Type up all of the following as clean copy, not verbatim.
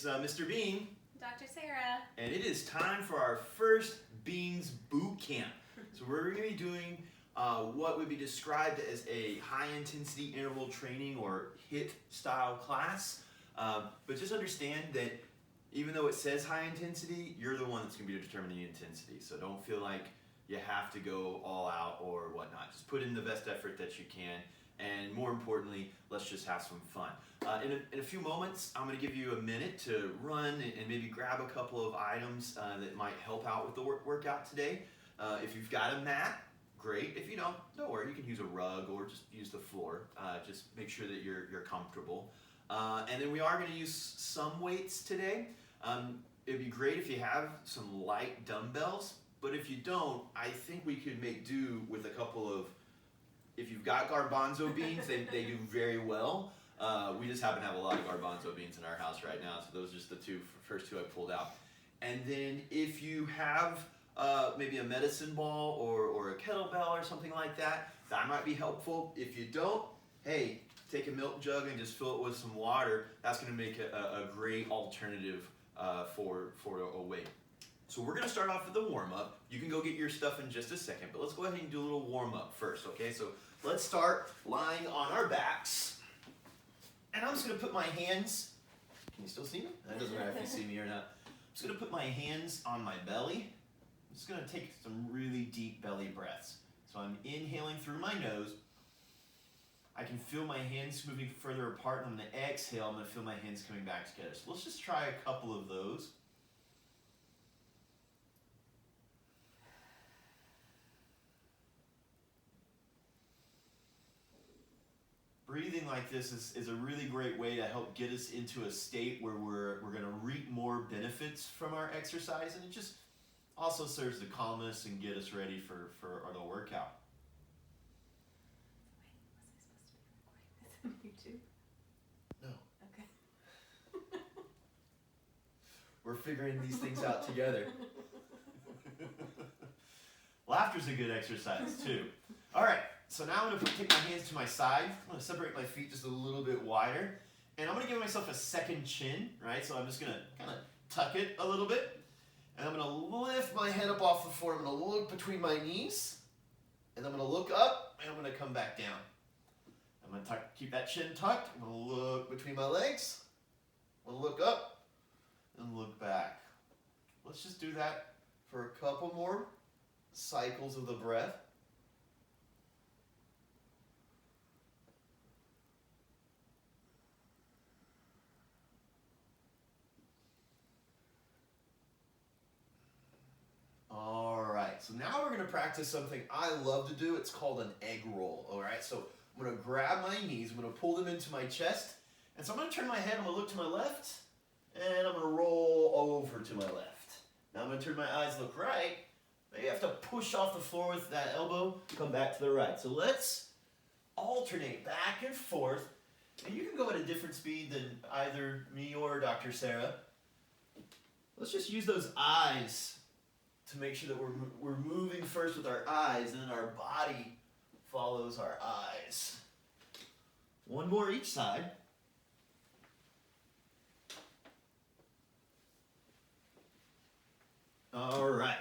It's Mr. Bean. Dr. Sarah. And it is time for our first Beans Boot Camp. So we're going to be doing what would be described as a high-intensity interval training or HIIT-Style class. But just understand that even though it says high intensity, you're the one that's going to be determining the intensity. So don't feel like you have to go all out or whatnot. Just put in the best effort that you can. And more importantly, let's just have some fun. In a few moments, I'm going to give you a minute to run and maybe grab a couple of items that might help out with the workout today. If you've got a mat, great. If you don't worry, you can use a rug or just use the floor. Just make sure that you're comfortable. And then we are going to use some weights today. It'd be great if you have some light dumbbells, but if you don't, I think we could make do with a couple of, if you've got garbanzo beans, they do very well. We just happen to have a lot of garbanzo beans in our house right now, so those are just the first two I pulled out. And then if you have maybe a medicine ball or a kettlebell or something like that, that might be helpful. If you don't, hey, take a milk jug and just fill it with some water. That's going to make a great alternative for a weight. So we're going to start off with the warm-up. You can go get your stuff in just a second, but let's go ahead and do a little warm-up first, okay? So let's start lying on our backs. And I'm just going to put my hands, can you still see me? That doesn't matter if you see me or not. I'm just going to put my hands on my belly. I'm just going to take some really deep belly breaths. So I'm inhaling through my nose. I can feel my hands moving further apart, and I'm going to exhale. I'm going to feel my hands coming back together. So let's just try a couple of those. Breathing like this is a really great way to help get us into a state where we're going to reap more benefits from our exercise, and it just also serves to calm us and get us ready for the workout. Wait, was I supposed to be recording this on YouTube? No. Okay. We're figuring these things out together. Laughter's a good exercise too. All right. So now I'm going to take my hands to my side. I'm going to separate my feet just a little bit wider. And I'm going to give myself a second chin, right? So I'm just going to kind of tuck it a little bit. And I'm going to lift my head up off the floor. I'm going to look between my knees. And I'm going to look up, and I'm going to come back down. I'm going to keep that chin tucked. I'm going to look between my legs. I'm going to look up and look back. Let's just do that for a couple more cycles of the breath. So now we're going to practice something I love to do. It's called an egg roll, all right? So I'm going to grab my knees, I'm going to pull them into my chest, and so I'm going to turn my head, I'm going to look to my left, and I'm going to roll over to my left. Now I'm going to turn my eyes, look right. Now you have to push off the floor with that elbow, come back to the right. So let's alternate back and forth, and you can go at a different speed than either me or Dr. Sarah. Let's just use those eyes to make sure that we're moving first with our eyes, and then our body follows our eyes. One more each side. All right.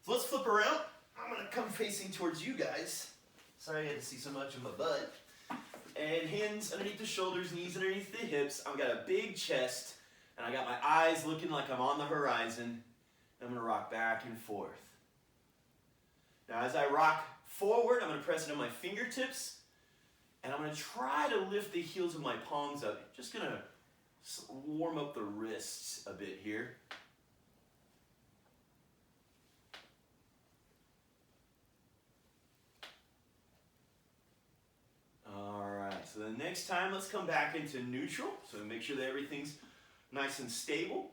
So let's flip around. I'm going to come facing towards you guys. Sorry I had to see so much of my butt. And hands underneath the shoulders, knees underneath the hips. I've got a big chest, and I got my eyes looking like I'm on the horizon. I'm going to rock back and forth. Now as I rock forward, I'm going to press into my fingertips, and I'm going to try to lift the heels of my palms up. Just going to warm up the wrists a bit here. All right, so the next time, let's come back into neutral. So make sure that everything's nice and stable.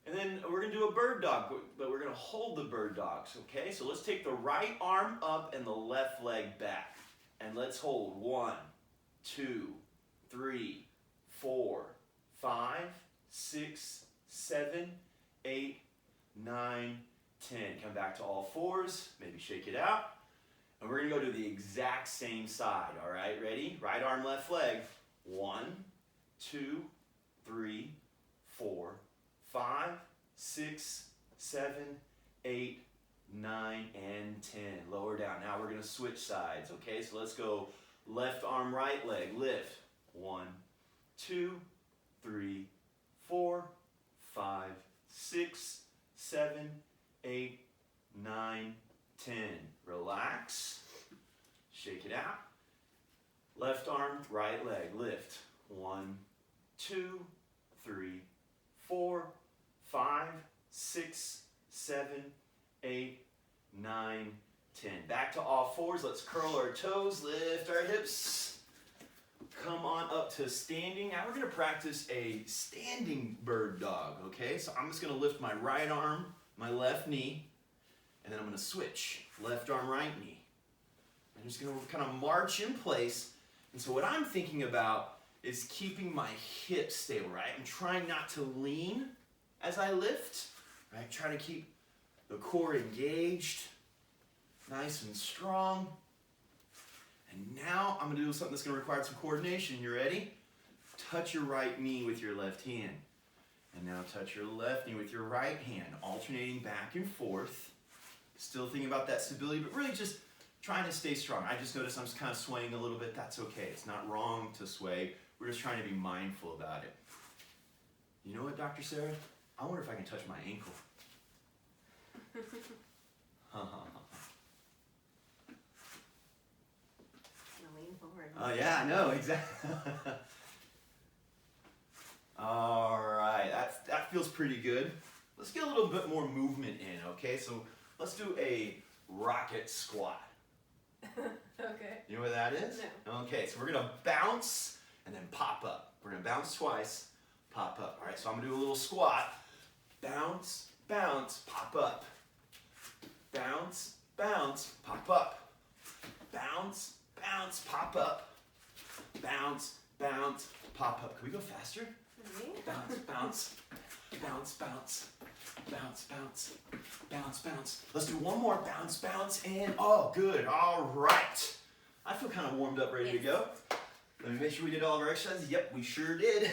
And then we're going to do a bird dog, but we're going to hold the bird dogs, okay? So let's take the right arm up and the left leg back. And let's hold 1, 2, 3, 4, 5, 6, 7, 8, 9, 10. Come back to all fours, maybe shake it out. And we're going to go to the exact same side, all right? Ready? Right arm, left leg. 1, 2, 3, 4, 5, 6, 7, 8, 9, and 10. Lower down. Now we're going to switch sides, okay? So let's go left arm, right leg, lift. 1, 2, 3, 4, 5, 6, 7, 8, 9, 10. Relax. Shake it out. Left arm, right leg, lift. 1, 2, 3, 4, 5, 6, 7, 8, 9, 10. Back to all fours. Let's curl our toes, lift our hips. Come on up to standing. Now we're going to practice a standing bird dog, okay? So I'm just going to lift my right arm, my left knee, and then I'm going to switch. Left arm, right knee. I'm just going to kind of march in place. And so what I'm thinking about is keeping my hips stable, right? I'm trying not to lean as I lift, right? Trying to keep the core engaged, nice and strong. And now I'm going to do something that's going to require some coordination. You ready? Touch your right knee with your left hand. And now touch your left knee with your right hand, alternating back and forth. Still thinking about that stability, but really just trying to stay strong. I just noticed I'm just kind of swaying a little bit. That's okay. It's not wrong to sway. We're just trying to be mindful about it. You know what, Dr. Sarah? I wonder if I can touch my ankle. Lean forward. Oh, yeah, I know, exactly. All right, that feels pretty good. Let's get a little bit more movement in, okay? So let's do a rocket squat. Okay. You know what that is? No. Okay, so we're gonna bounce and then pop up. We're gonna bounce twice, pop up. All right, so I'm gonna do a little squat. Bounce, bounce, pop up. Bounce, bounce, pop up. Bounce, bounce, pop up. Bounce, bounce, pop up. Can we go faster? Bounce, bounce, bounce, bounce, bounce, bounce, bounce, bounce. Let's do one more. Bounce, bounce, and oh, good. All right. I feel kind of warmed up, ready to go. Let me make sure we did all of our exercises. Yep, we sure did.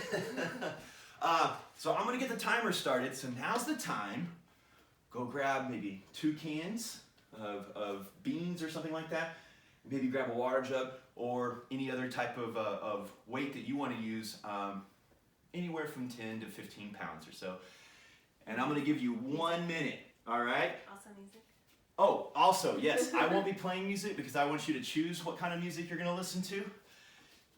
So I'm going to get the timer started. So now's the time. Go grab maybe 2 cans of beans or something like that. Maybe grab a water jug or any other type of weight that you want to use. Anywhere from 10 to 15 pounds or so. And I'm going to give you 1 minute, all right? Also music? Oh, also, yes, I won't be playing music because I want you to choose what kind of music you're going to listen to.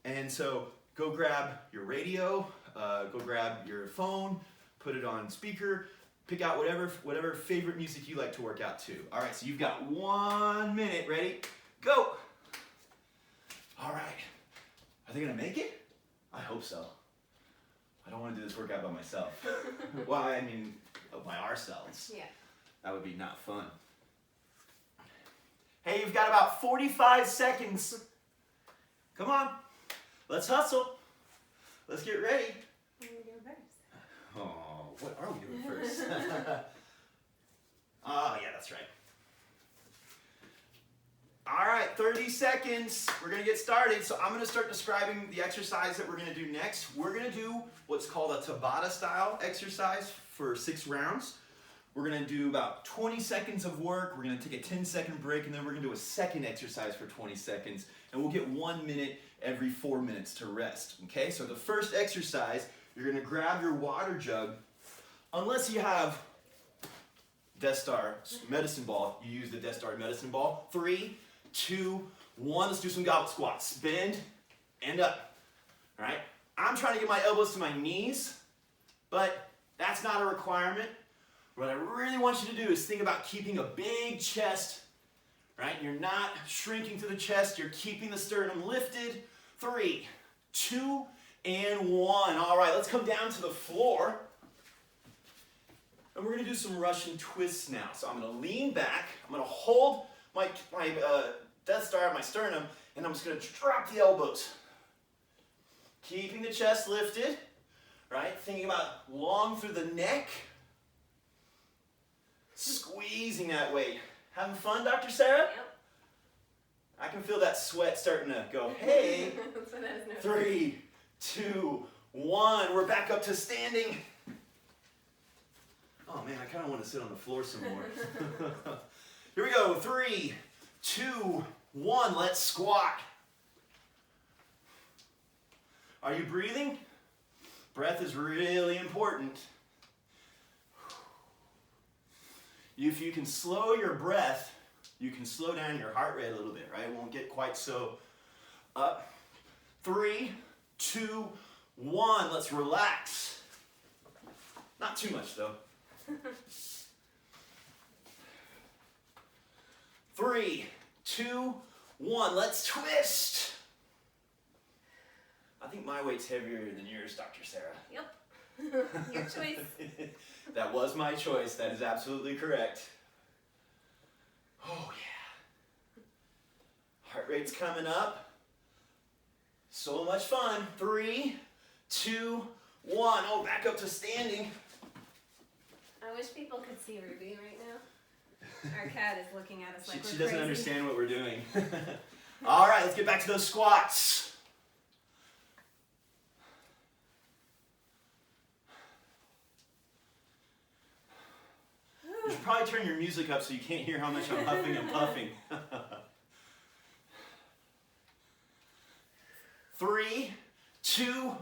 And so go grab your radio, go grab your phone, put it on speaker, pick out whatever favorite music you like to work out to. All right, so you've got 1 minute. Ready? Go! All right. Are they going to make it? I hope so. I don't want to do this workout by myself. Well, I mean, by ourselves. Yeah. That would be not fun. Hey, you've got about 45 seconds. Come on. Let's hustle. Let's get ready. What are we doing first? Oh, what are we doing first? Oh, yeah, that's right. All right, 30 seconds. We're going to get started. So I'm going to start describing the exercise that we're going to do next. We're going to do what's called a Tabata style exercise for 6 rounds. We're going to do about 20 seconds of work. We're going to take a 10-second break, and then we're going to do a second exercise for 20 seconds. And we'll get 1 minute every 4 minutes to rest. Okay, so the first exercise, you're going to grab your water jug. Unless you have Death Star medicine ball, you use the Death Star medicine ball. 3, 2, 1. Let's do some goblet squats. Bend and up. All right. I'm trying to get my elbows to my knees, but that's not a requirement. What I really want you to do is think about keeping a big chest, right? You're not shrinking to the chest. You're keeping the sternum lifted. 3, 2, and 1. All right, let's come down to the floor. And we're going to do some Russian twists now. So I'm going to lean back. I'm going to hold my Death Star at my sternum, and I'm just going to drop the elbows. Keeping the chest lifted, right? Thinking about long through the neck. Squeezing that weight. Having fun, Dr. Sarah? Yep. I can feel that sweat starting to go, hey. That's what I was noticing. 3, 2, 1. We're back up to standing. man, I kind of want to sit on the floor some more. Here we go. 3, 2, 1. Let's squat. Are you breathing? Breath is really important. If you can slow your breath, you can slow down your heart rate a little bit, right? It won't get quite so up. 3, 2, 1. Let's relax. Not too much though. 3, 2, 1. Let's twist. I think my weight's heavier than yours, Dr. Sarah. Yep. Your choice. That was my choice. That is absolutely correct. Oh yeah. Heart rate's coming up. So much fun. 3, 2, 1. Oh, back up to standing. I wish people could see Ruby right now. Our cat is looking at us like She we're doesn't crazy. understand what we're doing. All right, let's get back to those squats. You should probably turn your music up so you can't hear how much I'm huffing and puffing. 3, 2,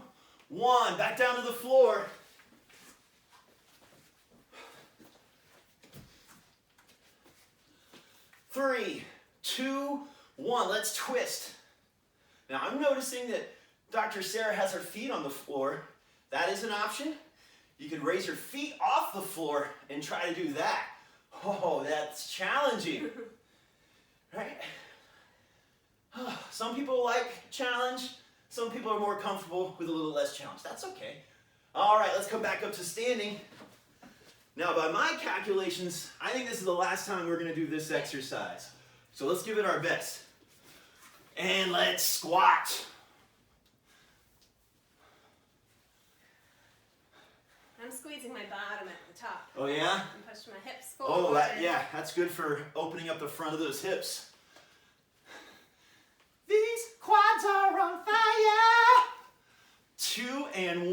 1. Back down to the floor. Three, 2, 1. Let's twist. Now I'm noticing that Dr. Sarah has her feet on the floor. That is an option. You can raise your feet off the floor and try to do that. Oh, that's challenging. Right? Some people like challenge. Some people are more comfortable with a little less challenge. That's okay. All right, let's come back up to standing. Now, by my calculations, I think this is the last time we're going to do this exercise. So let's give it our best. And let's squat. I'm squeezing my bottom at the top. Oh, yeah? I'm pushing my hips forward. Oh, yeah, that's good for opening up the front of those hips. These quads are on fire. 2 and 1.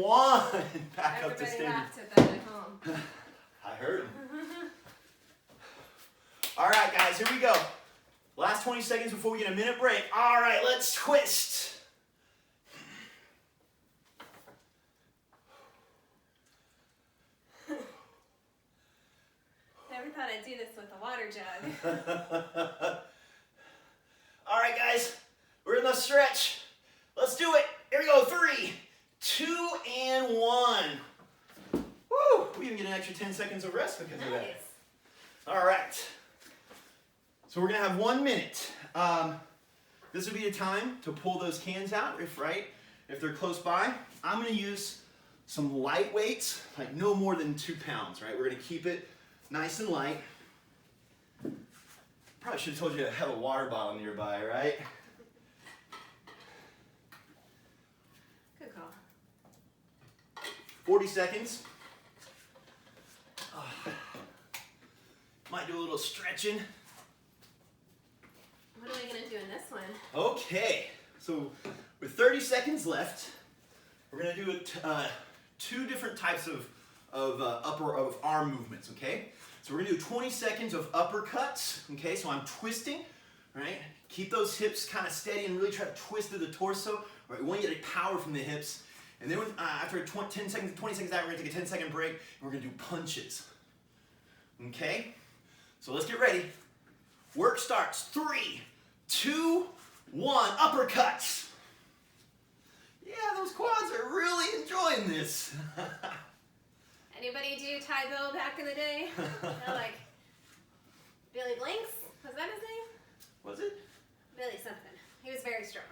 Back up to Everybody standing. laughed at that at home. I heard him. All right, guys, here we go. Last 20 seconds before we get a minute break. All right, let's twist. Never thought I'd do this with a water jug. All right, guys, we're in the stretch. Let's do it. Here we go. 3, 2, and 1. Woo! We even get an extra 10 seconds of rest because of that. Nice. All right. So we're gonna have 1 minute. This would be the time to pull those cans out, if they're close by. I'm gonna use some light weights, like no more than 2 pounds, right? We're gonna keep it nice and light. Probably should have told you to have a water bottle nearby, right? Good call. 40 seconds. Might do a little stretching. What are we going to do in this one? Okay, so with 30 seconds left, we're going to do 2 different types of arm movements, okay? So we're going to do 20 seconds of uppercuts, okay? So I'm twisting, right? Keep those hips kind of steady and really try to twist through the torso. All right, we want to get power from the hips. And then after 20 seconds of that, we're going to take a 10-second break, and we're going to do punches, okay? So let's get ready. Work starts. 3, 2, 1. Uppercuts. Yeah, those quads are really enjoying this. Anybody do Ty Bill back in the day? Like Billy Blanks? Was that his name? Was it? Billy something. He was very strong.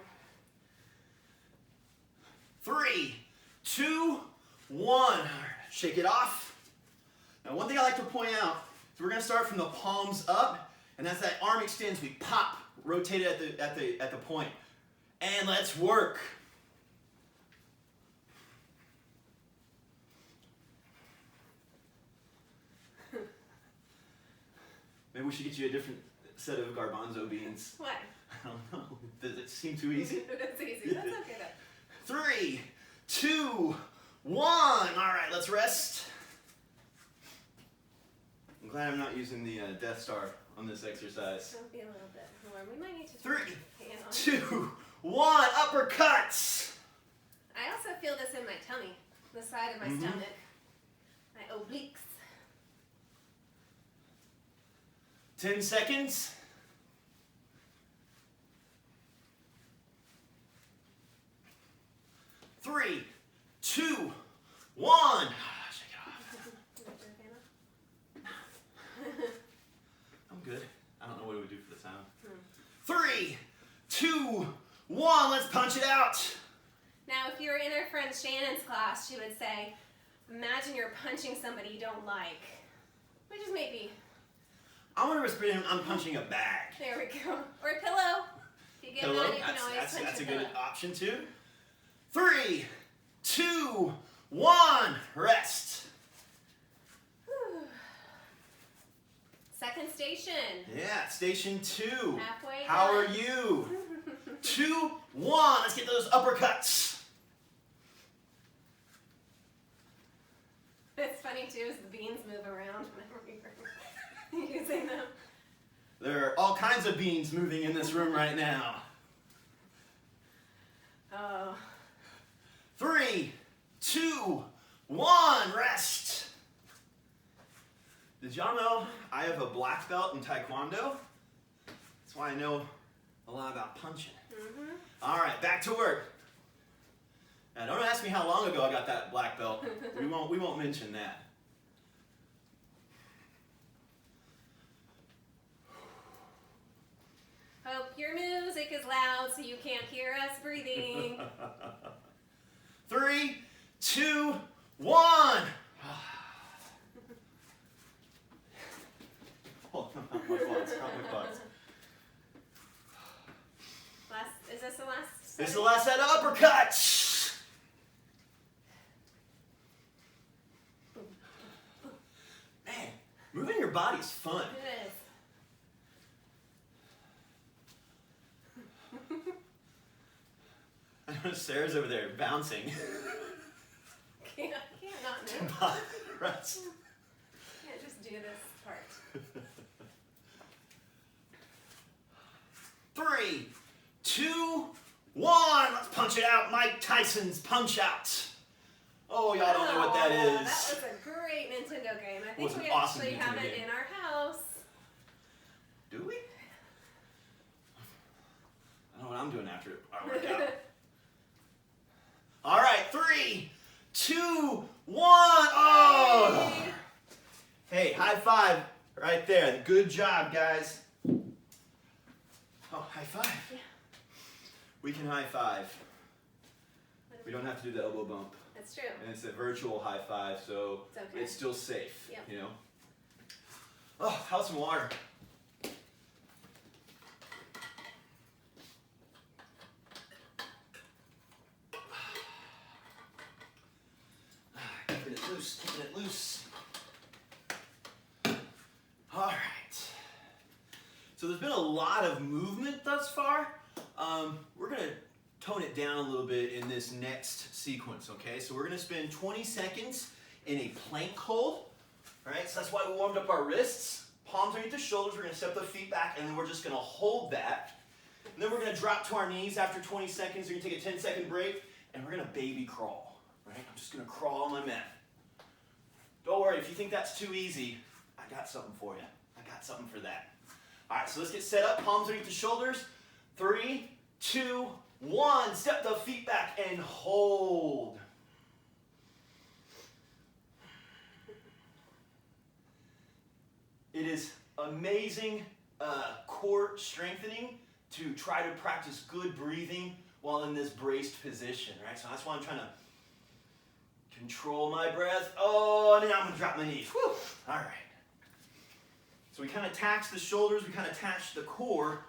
3, 2, 1. Shake it off. Now, one thing I like to point out is we're going to start from the palms up, and as that arm extends, we pop, rotate it at the point, and let's work. Maybe we should get you a different set of garbanzo beans. What? I don't know. Does it seem too easy? That's easy. That's okay though. 3, 2, 1. All right, let's rest. glad I'm not using the Death Star on this exercise. Don't be a little bit warm. We might need to 3, hang on. 2, 1, uppercuts. I also feel this in my tummy, the side of my stomach, my obliques. 10 seconds. 3, 2, 1. Shake it off. I'm good. I don't know what it would do for the sound. 3, 2, 1. Let's punch it out. Now, if you were in our friend Shannon's class, she would say, imagine you're punching somebody you don't like. Which is maybe... I want to pretend I'm punching a bag. There we go. Or a pillow. If you get Pillow, mad, you can always punch that's a a good pillow. option too. 3, 2, 1. Rest. Whew. Second station. Yeah, station 2. Halfway How done. are you? 2, 1. Let's get those uppercuts. It's funny too, as the beans move around whenever we're using them. There are all kinds of beans moving in this room right now. Oh. 3, 2, 1. Rest. Did y'all know I have a black belt in Taekwondo? That's why I know a lot about punching. All right, back to work. Now, don't ask me how long ago I got that black belt. We won't mention that. Hope your music is loud so you can't hear us breathing. 3, 2, 1. Oh, not my butts, not my butts. Is this the last? This is the last set of uppercuts. Man, moving your body's fun. It is. I know Sarah's over there bouncing. Can't not move. Rest. Can't just do this part. 3, 2, 1. Let's punch it out. Mike Tyson's Punch Out. Oh, y'all don't know what that is. That was a great Nintendo game. I think Was an we awesome actually have Nintendo it game. in our house. Do we? I know what I'm doing after our workout. All right, 3, 2, 1. Oh! Hey, high five right there. Good job, guys. Oh, high five. Yeah. We can high five. We don't have to do the elbow bump. That's true. And it's a virtual high five, so It's okay. it's still safe. Yep. You know? Oh, how's some water? Keeping it loose, keeping it loose. All right. So there's been a lot of movement thus far. We're going to tone it down a little bit in this next sequence, okay? So we're going to spend 20 seconds in a plank hold. All right, so that's why we warmed up our wrists. Palms underneath the shoulders. We're going to step the feet back, and then we're just going to hold that. And then we're going to drop to our knees after 20 seconds. We're going to take a 10-second break, and we're going to baby crawl. Right? I'm just going to crawl on my mat. Don't worry, if you think that's too easy, I got something for you. I got something for that. All right, so let's get set up. Palms underneath the shoulders. 3, 2, 1. Step the feet back and hold. It is amazing core strengthening to try to practice good breathing while in this braced position, right? So that's why I'm trying to control my breath. Oh, and then I'm going to drop my knees. Whew. All right. So we kind of tax the shoulders. We kind of tax the core.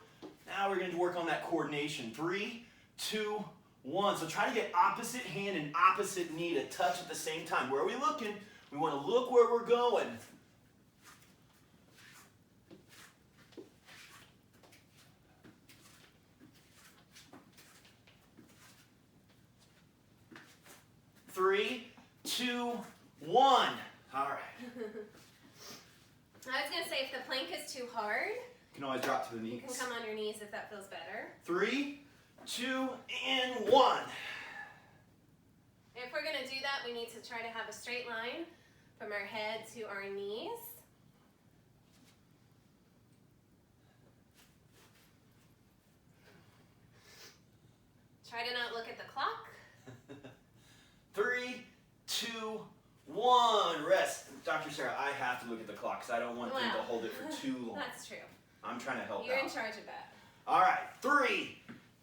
Now we're going to work on that coordination. 3, 2, 1. So try to get opposite hand and opposite knee to touch at the same time. Where are we looking? We want to look where we're going. Three, 2, 1. All right. I was going to say, if the plank is too hard, You can always drop to the knees. you can come on your knees if that feels better. 3, 2, and 1. If we're going to do that, we need to try to have a straight line from our head to our knees. Try to not look at the clock. 3, 2, 1. Rest. Dr. Sarah, I have to look at the clock because I don't want them to hold it for too long. That's true. I'm trying to help You're out. in charge of that. All right. 3,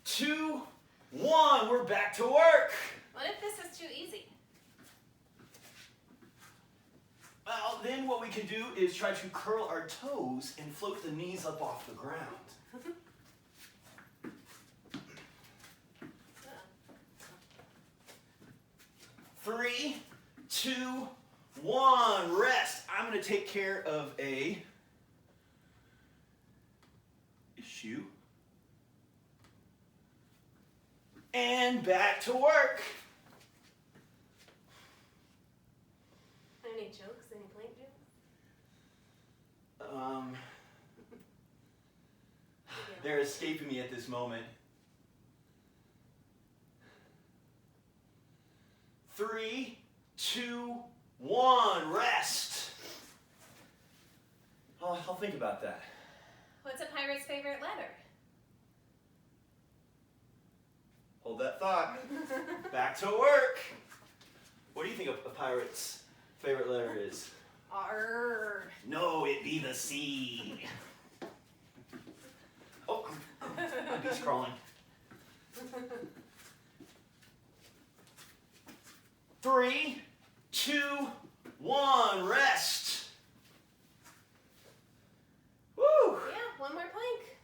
2, 1. We're back to work. What if this is too easy? Well, then what we can do is try to curl our toes and float the knees up off the ground. 3, 2, 1. Rest. I'm going to take care of a issue. And back to work. Any jokes? Any plank jokes? They're escaping me at this moment. 3, 2, 1. Rest. I'll think about that. What's a pirate's favorite letter? Hold that thought. Back to work. What do you think a pirate's favorite letter is? R. No, it be the C. Oh, my bee's crawling. 3, 2, 1. Rest. Woo! Yeah, one more plank.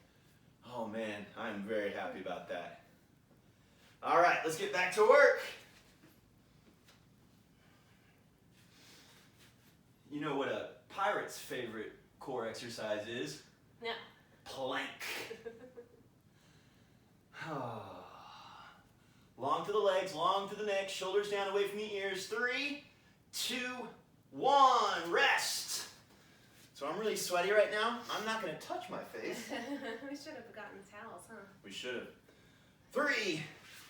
Oh man, I'm very happy about that. All right, let's get back to work. You know what a pirate's favorite core exercise is? No. Plank. Long to the legs, long to the neck, shoulders down away from the ears. 3, 2, 1. Rest. So I'm really sweaty right now. I'm not going to touch my face. We should have gotten towels, huh? We should have. 3,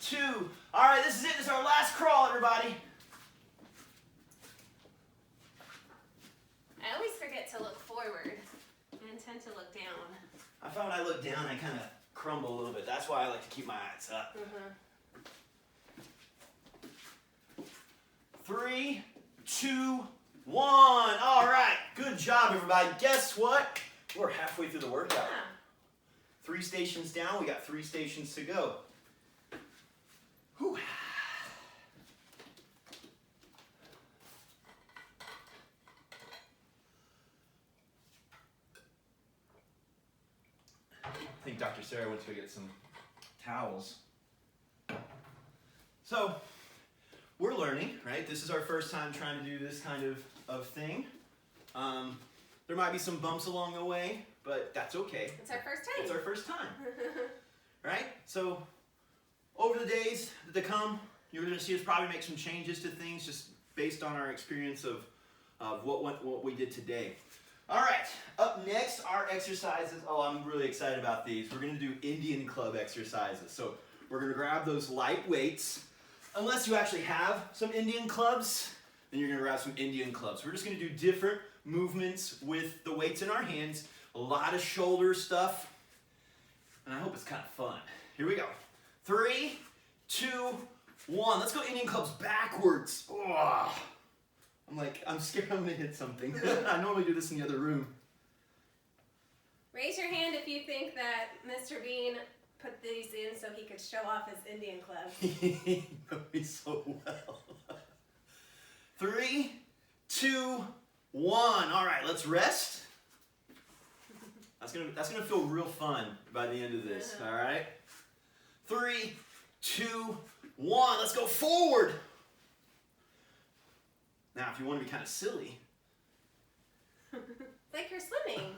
2. All right, this is it. This is our last crawl, everybody. I always forget to look forward and tend to look down. I found when I look down, I kind of crumble a little bit. That's why I like to keep my eyes up. 3, 2, 1. All right. Good job, everybody. Guess what? We're halfway through the workout. Yeah. 3 stations down. We got 3 stations to go. Whew. I think Dr. Sarah went to go get some towels. So, we're learning, right? This is our first time trying to do this kind of thing. There might be some bumps along the way, but that's okay. It's our first time. It's our first time, right? So, over the days to come, you're going to see us probably make some changes to things just based on our experience of what we did today. All right, up next, our exercises. Oh, I'm really excited about these. We're going to do Indian club exercises. So we're going to grab those light weights. Unless you actually have some Indian clubs, then you're going to grab some Indian clubs. We're just going to do different movements with the weights in our hands. A lot of shoulder stuff. And I hope it's kind of fun. Here we go. 3, 2, 1. Let's go Indian clubs backwards. Oh. I'm scared I'm going to hit something. I normally do this in the other room. Raise your hand if you think that Mr. Bean put these in so he could show off his Indian club. He knows me so well. 3, 2, 1. All right, let's rest. That's gonna feel real fun by the end of this. All right. 3, 2, 1. Let's go forward. Now, if you want to be kind of silly. Like you're swimming.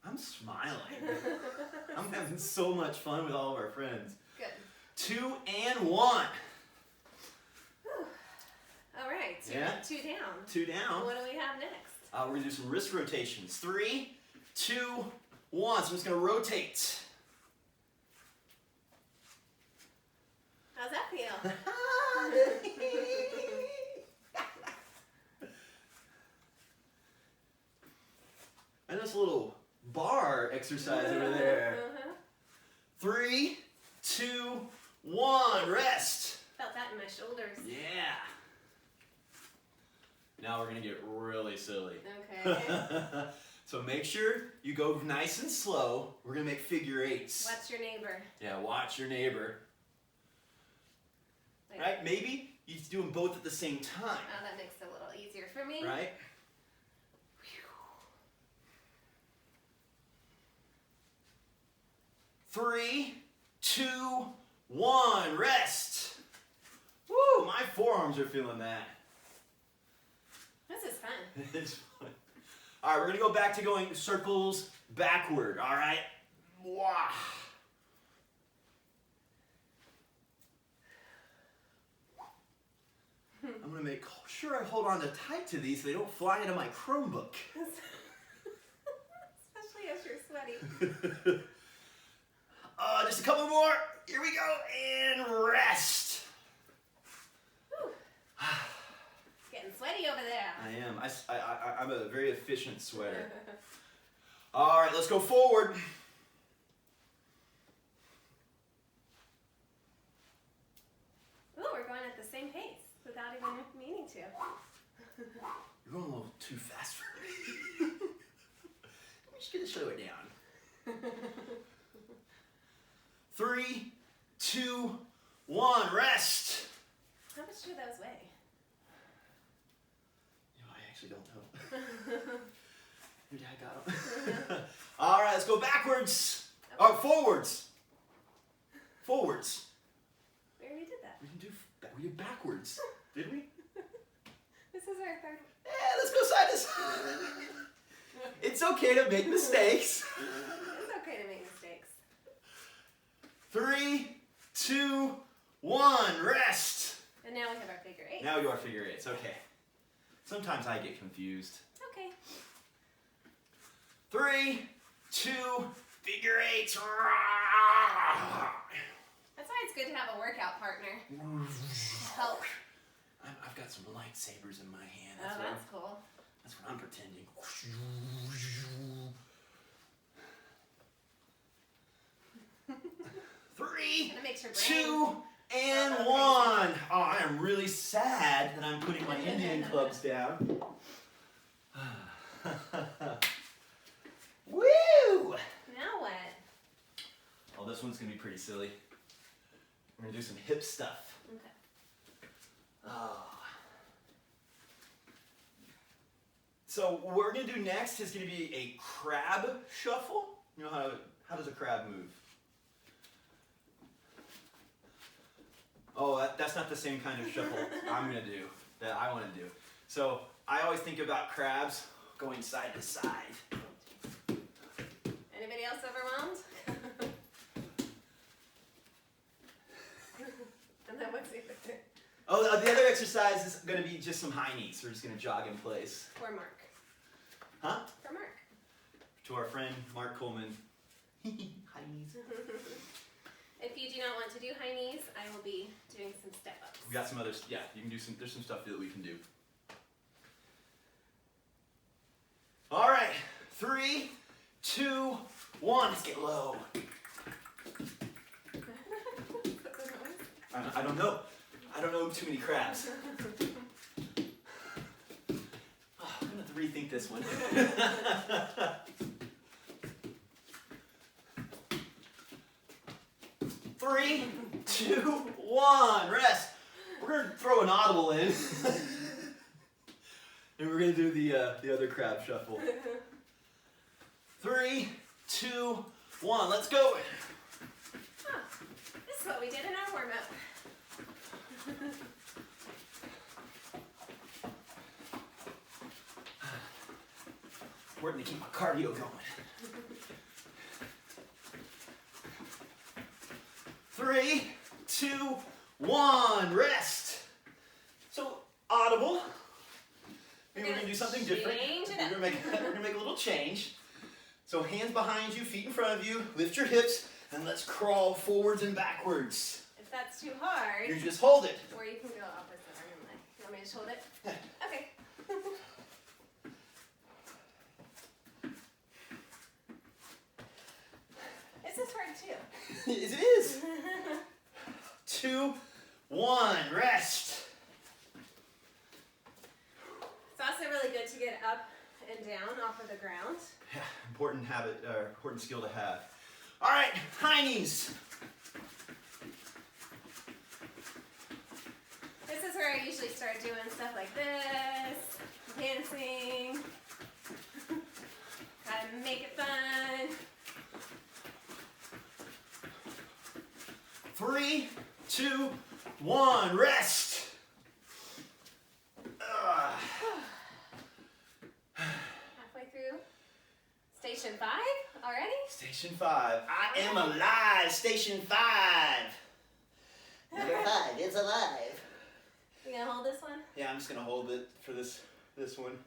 I'm smiling. I'm having so much fun with all of our friends. Good. 2 and 1. Yeah. 2 down. 2 down. What do we have next? We're going to do some wrist rotations. 3, 2, 1. So I'm just going to rotate. How's that feel? And that's a little bar exercise over there. 3, 2, 1. Rest. Felt that in my shoulders. Yeah. Now we're going to get really silly. Okay. So make sure you go nice and slow. We're going to make figure 8s. Watch your neighbor. Yeah, watch your neighbor. Like, Right? Maybe you do them both at the same time. oh, that makes it a little easier for me. Right? 3, 2, 1. Rest. Woo! My forearms are feeling that. This is fun. It's fun. All right, we're going to go back to going circles backward. All right? Wow. I'm going to make sure I hold on tight to these so they don't fly into my Chromebook. Especially as you're sweaty. Just a couple more. Here we go. And rest. Whew. It's getting sweaty over there. I am. I'm a very efficient sweater. All right, let's go forward. Ooh, we're going at the same pace without even meaning to. You're going a little too fast for me. I'm just going to slow it down. 3, 2, 1. Rest. How much do those weigh? I actually don't know. Your dad got them. All right, let's go backwards. Oh, forwards. Forwards. We already did that. We did backwards. Did we? This is our third. Yeah, let's go side to side. It's okay to make mistakes. It's okay to make mistakes. 3, 2, 1. Rest. And now we have our figure 8. Now you are figure 8s. Okay. Sometimes I get confused. Okay. 3, 2, figure 8s. That's why it's good to have a workout partner. Help. I've got some lightsabers in my hand. Oh, that's cool. That's what I'm pretending. 3, Kinda makes your brain 2, and 1. Oh, I am really sad that I'm putting my Indian clubs down. Woo! Now what? Oh, this one's gonna be pretty silly. We're gonna do some hip stuff. Okay. Oh. So what we're gonna do next is gonna be a crab shuffle. You know how does a crab move? Oh, that's not the same kind of shuffle I'm gonna do, that I wanna do. So I always think about crabs going side to side. Anybody else overwhelmed? And then what's the other thing? Oh, the other exercise is gonna be just some high knees. We're just gonna jog in place. For Mark. Huh? For Mark. To our friend Mark Coleman. High knees. If you do not want to do high knees, I will be doing some step-ups. We got some others. Yeah, you can do some. There's some stuff that we can do. All right, 3, 2, 1. Let's get low. I don't know. I don't know too many crabs. Oh, I'm gonna have to rethink this one. 3, 2, 1. Rest. We're gonna throw an audible in. And we're gonna do the other crab shuffle. 3, 2, 1. Let's go. Huh. This is what we did in our warm-up. Working to keep my cardio going. 3, 2, 1. Rest. So audible. Maybe we're gonna do something different. We're gonna make a little change. So hands behind you, feet in front of you, lift your hips, and let's crawl forwards and backwards. If that's too hard. You just hold it. Or you can go opposite. You want me to just hold it? Okay. This is hard too. It is. 2, 1, rest. It's also really good to get up and down off of the ground. Yeah, important habit, important skill to have. All right, high knees. This is where I usually start doing stuff like this, dancing, try to make it fun. 3, 2, 1, rest. Halfway through. Station 5 already? Station 5. I am alive. Station 5. Number 5 is alive. You gonna hold this one? Yeah, I'm just gonna hold it for this one.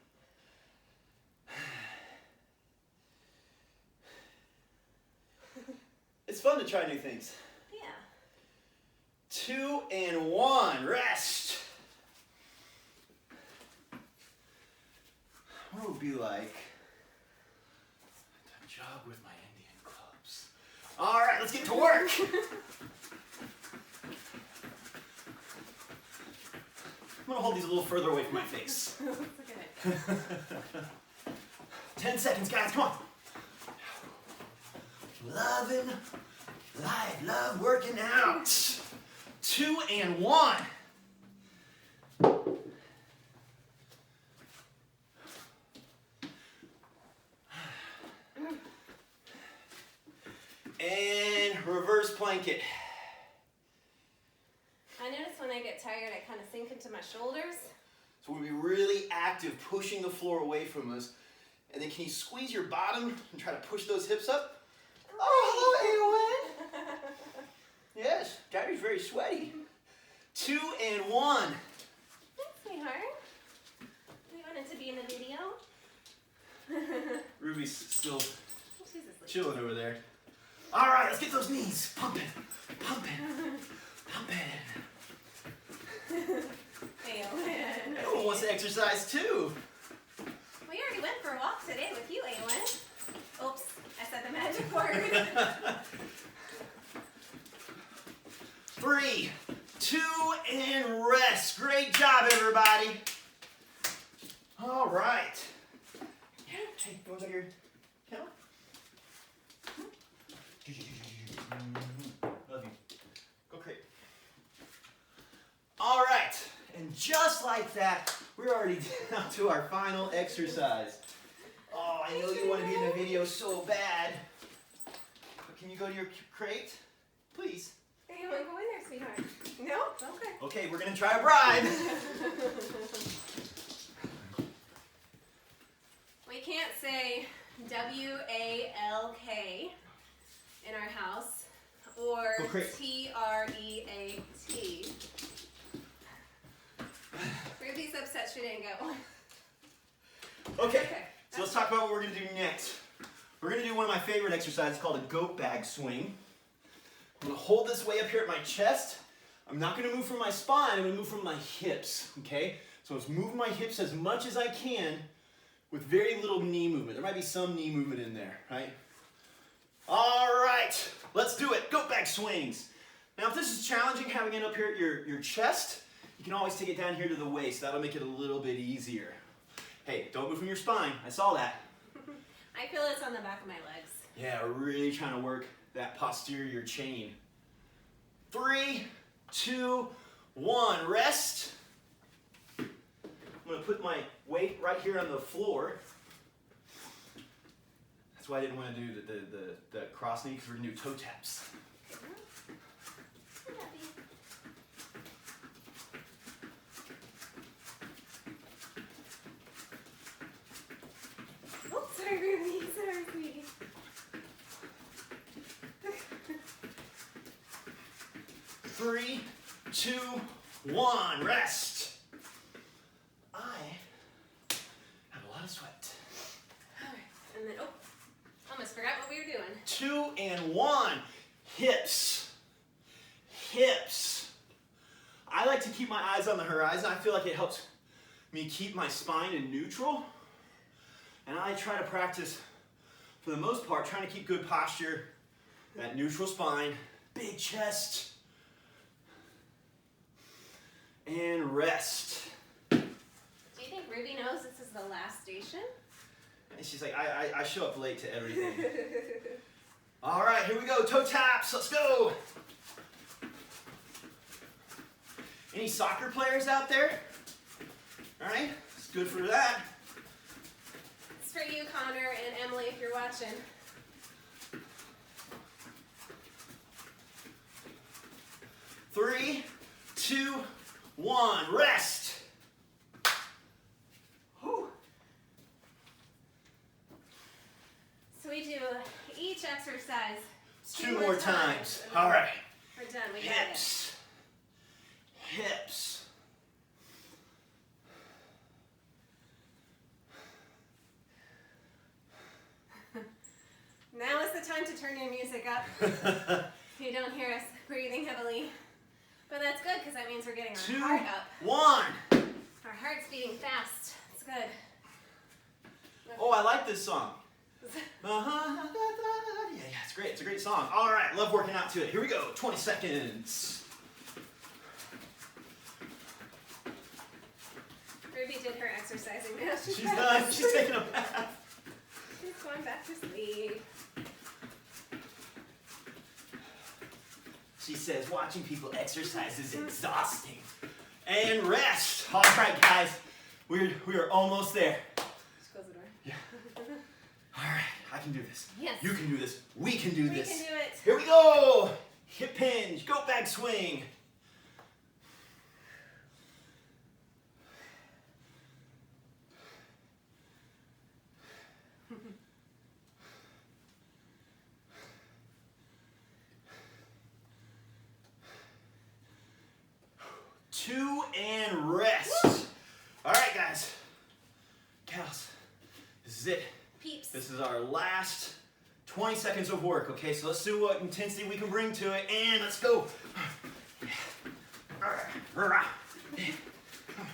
It's fun to try new things. Yeah. 2 and 1, rest. What would it be like to jog with my Indian clubs? All right, let's get to work. I'm gonna hold these a little further away from my face. Okay. 10 seconds, guys, come on. Loving life, love working out. 2 and 1. And reverse plank it. I notice when I get tired, I kind of sink into my shoulders. So we're gonna be really active, pushing the floor away from us. And then can you squeeze your bottom and try to push those hips up? Oh, hello, Eowyn. Yes, Diary's very sweaty. 2 and 1. Thanks, sweetheart. We wanted to be in the video. Ruby's still She's asleep. chilling over there. All right, let's get those knees pumping, pumping, pumping. Eowyn. Everyone wants to exercise too. We already went for a walk today with you, Eowyn. Oops, I said the magic word. 3, 2, and rest. Great job, everybody. All right. Hey, you want to take your count? Love you. Go crate. All right, and just like that, we're already down to our final exercise. Oh, I know you want to be in the video so bad. But can you go to your crate, please? You want to go in there, sweetheart? No? Okay. Okay, we're gonna try a bribe. We can't say W-A-L-K in our house or T-R-E-A-T. Ruby's upset she didn't go. Okay, so let's talk about what we're gonna do next. We're gonna do one of my favorite exercises called a goat bag swing. I'm gonna hold this way up here at my chest. I'm not gonna move from my spine, I'm gonna move from my hips, okay? So let's move my hips as much as I can with very little knee movement. There might be some knee movement in there, right? All right, let's do it. Goat bag swings. Now, if this is challenging, having it up here at your chest, you can always take it down here to the waist. That'll make it a little bit easier. Hey, don't move from your spine. I saw that. I feel it's on the back of my legs. Yeah, we're really trying to work that posterior chain. 3, 2, 1, rest. I'm gonna put my weight right here on the floor. That's why I didn't want to do the cross knee, because we're gonna do toe taps. Oops, sorry, Ruby. Sorry, sweetie. 3, 2, 1, rest. I sweat. All right. And then, oh, almost forgot what we were doing. 2 and 1. Hips. Hips. I like to keep my eyes on the horizon. I feel like it helps me keep my spine in neutral. And I try to practice, for the most part, trying to keep good posture, that neutral spine, big chest, and rest. Do you think Ruby knows this is the last station? And she's like, I show up late to everything. All right, here we go, toe taps, let's go. Any soccer players out there? All right, it's good for that. It's for you, Connor and Emily, if you're watching. Three, 2, 1, rest. Whew. So we do each exercise 2 more times. All right. We're done. We got it. Hips. Hips. Now is the time to turn your music up. If you don't hear us breathing heavily. But that's good because that means we're getting our 2, heart up. 1. Our heart's beating fast. It's good. Oh, I like this song. Yeah, it's great. It's a great song. All right, love working out to it. Here we go. 20 seconds. Ruby did her exercising now. She's done. She's taking a bath. She's going back to sleep. She says, watching people exercise is exhausting. And rest. All right, guys. We are almost there. Just close the door. Yeah. All right, I can do this. Yes. You can do this. We can do this. We can do it. Here we go. Hip hinge, goat bag swing. Two and rest. Woo! All right, guys. Gals, this is it. Peeps. This is our last 20 seconds of work, okay? So let's see what intensity we can bring to it, and let's go.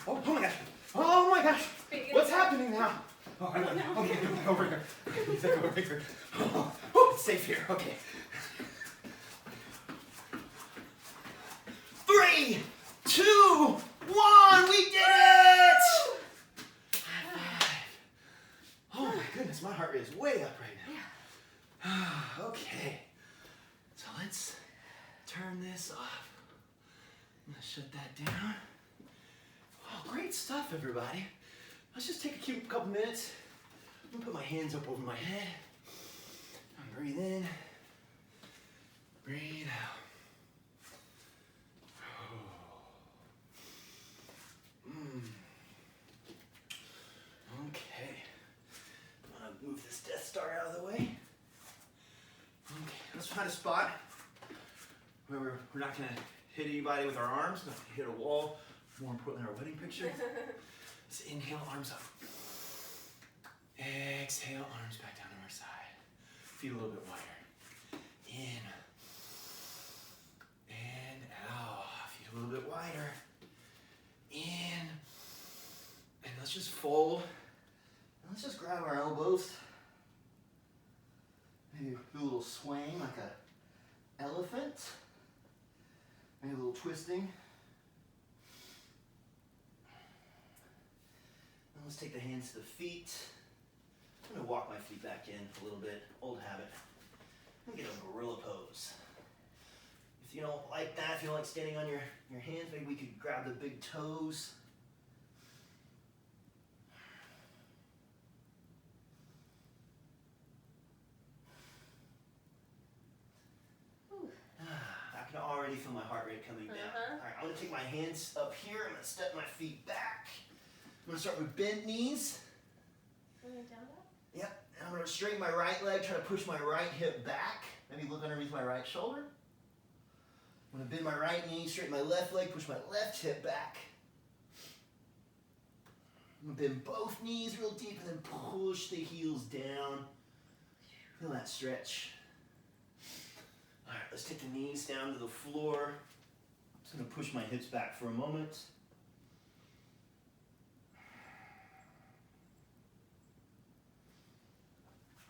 Oh my gosh. Oh my gosh. What's happening now? Oh, I don't know. Okay, over here. Over here. Oh, it's safe here. Okay. 3, 2, 1. We did it! High five. Oh my goodness, my heart rate is way up right now. Yeah. Okay. So let's turn this off. I'm gonna shut that down. Oh, great stuff, everybody. Let's just take a couple minutes. I'm gonna put my hands up over my head. And breathe in. Breathe out. Okay. I'm gonna move this Death Star out of the way. Okay, let's find a spot where we're not gonna hit anybody with our arms, not hit a wall. More importantly, our wedding picture. Let's inhale, arms up. Exhale, arms back down to our side. Feet a little bit wider. In. And out. Feet a little bit wider. In. And let's just fold. And let's just grab our elbows. Maybe do a little swaying like an elephant. Maybe a little twisting. Let's take the hands to the feet. I'm going to walk my feet back in a little bit. Old habit. I'm going to get a gorilla pose. If you don't like that, if you don't like standing on your hands, maybe we could grab the big toes. I can already feel my heart rate coming down. All right, I'm going to take my hands up here. I'm going to step my feet back. I'm going to start with bent knees. Yep. And I'm going to straighten my right leg, try to push my right hip back. Maybe look underneath my right shoulder. I'm going to bend my right knee, straighten my left leg, push my left hip back. Bend both knees real deep and then push the heels down. Feel that stretch. All right, let's take the knees down to the floor. I'm just gonna push my hips back for a moment.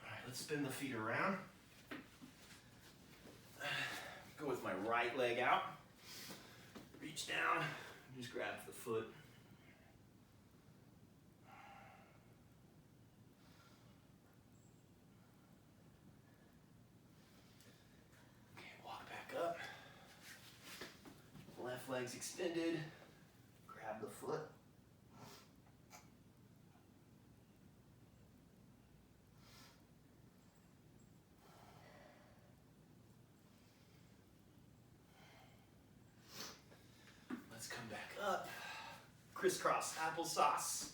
All right, let's spin the feet around. Go with my right leg out. Reach down, just grab the foot. Okay, walk back up. Left leg's extended. Grab the foot. Let's come back up. Crisscross applesauce.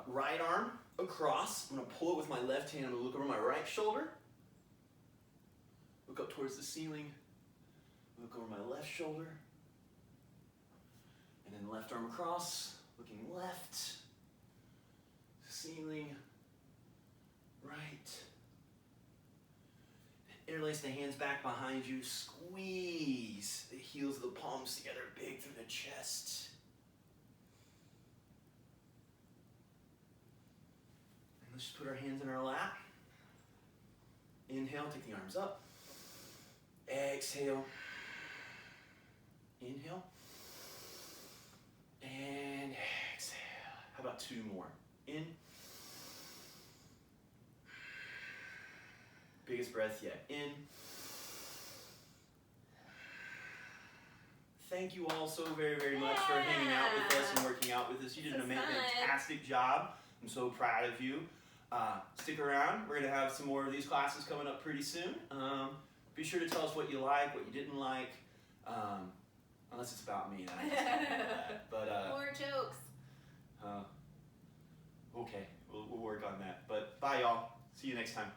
Right arm across. I'm going to pull it with my left hand. I'm going to look over my right shoulder. Look up towards the ceiling. Look over my left shoulder. And then left arm across. Looking left. Ceiling. Right. Interlace the hands back behind you. Squeeze the heels of the palms together, big through the chest. And let's just put our hands in our lap. Inhale, take the arms up. Exhale. Inhale. And exhale. How about two more? In. Biggest breath yet. In. Thank you all so very, very much for hanging out with us and working out with us. You did a fantastic job. I'm so proud of you. Stick around. We're going to have some more of these classes coming up pretty soon. Be sure to tell us what you like, what you didn't like. Unless it's about me. Then I just can't handle that. But, more jokes. Okay, we'll work on that. But bye, y'all. See you next time.